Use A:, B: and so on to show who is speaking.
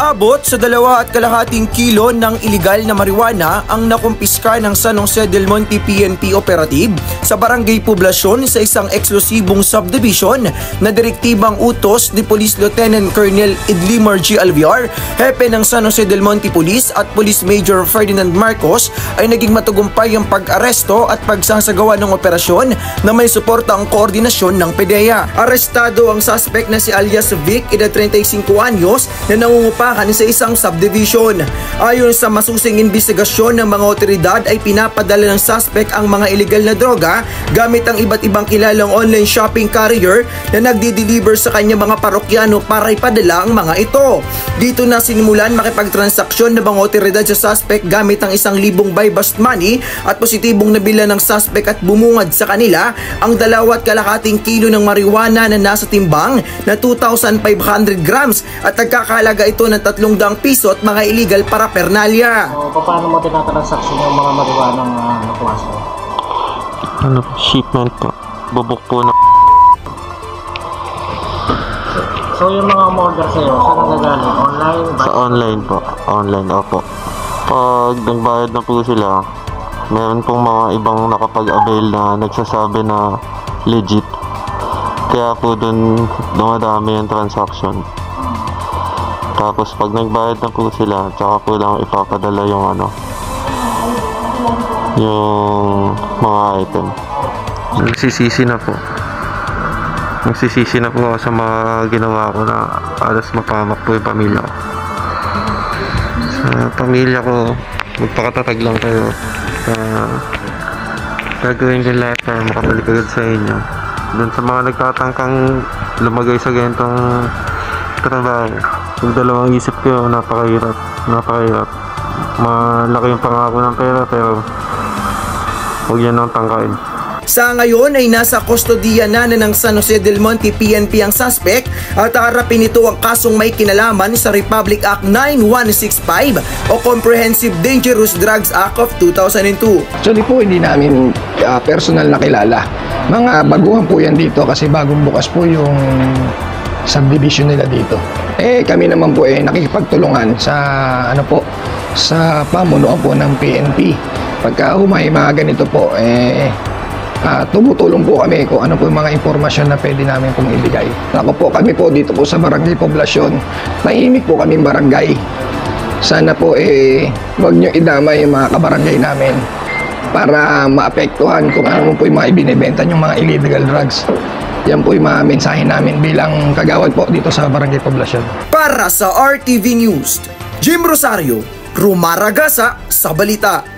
A: Umaabot sa 2.5 kilo ng iligal na marijuana ang nakumpiska ng San Jose del Monte PNP Operative sa Barangay Poblacion sa isang eksklusibong subdivision na direktibang utos ni Police Lieutenant Colonel Idlimar G. Alviar, hepe ng San Jose del Monte Police at Police Major Ferdinand Marcos ay naging matagumpay ang pag-aresto at pagsasagawa ng operasyon na may suporta ang koordinasyon ng PDEA. Arestado ang suspect na si alias Vic, edad 35 anyos, na nangungupahan sa isang subdivision. Ayon sa masusing investigasyon ng mga otoridad ay pinapadala ng suspect ang mga illegal na droga gamit ang iba't ibang kilalang online shopping carrier na nagdi-deliver sa kanya mga parokyano para ipadala ang mga ito. Dito na sinimulan makipagtransaksyon ng mga otoridad sa suspect gamit ang 1,000 buy bust money at positibong nabila ng suspect at bumungad sa kanila ang 2.5 kilo ng marijuana na nasa timbang na 2,500 grams at nagkakahalaga ito ng 300 piso at mga illegal paraphernalia.
B: Paano mo tinatransaksyon yung mga marijuana ng nakuha sa'yo?
C: Shipment po. Bubuk po na.
B: So yung mga order sa'yo, saan nagagaling? Online?
C: Sa online po. Online, opo. Pag nagbayad na po sila, meron pong mga ibang nakapag-avail na nagsasabi na legit. Kaya po dun dumadami yung transaction. Tapos pag nagbayad na po sila, tsaka po lang ipapadala yung yung mga item. Nagsisisi na po ako sa mga ginawa ko na alas mapamak po yung pamilya ko. Sa pamilya ko, magpakatatag lang kayo. Gagawin ko lahat para makabalik agad sa inyo. Doon sa mga nagtatangkang lumagay sa ganitong trabaho, yung dalawang isip ko, napakahirap. Malaki yung pangako ng pera pero huwag yan ang tangkain.
A: Sa ngayon ay nasa kustodiya na ng San Jose del Monte PNP ang suspect at harapin ito ang kasong may kinalaman sa Republic Act 9165 o Comprehensive Dangerous Drugs Act of 2002.
D: Actually po hindi namin personal na kilala. Mga baguhan po yan dito kasi bagong bukas po yung subdivision nila dito. Kami naman po nakikipagtulungan sa sa pamunuan po ng PNP. Pagka may mga ganito po tumutulong po kami kung ano po yung mga impormasyon na pwede namin pong ibigay. Ako po, kami po dito po sa Barangay Poblacion, tahimik po kaming barangay. Sana po wag nyo idamay yung mga kabarangay namin para maapektuhan kung ano po yung mga ibinibenta yung mga illegal drugs. Yan po yung mga mensahe namin bilang kagawad po dito sa Barangay Poblacion.
A: Para sa RTV News, Jim Rosario, Rumaragasa sa Balita.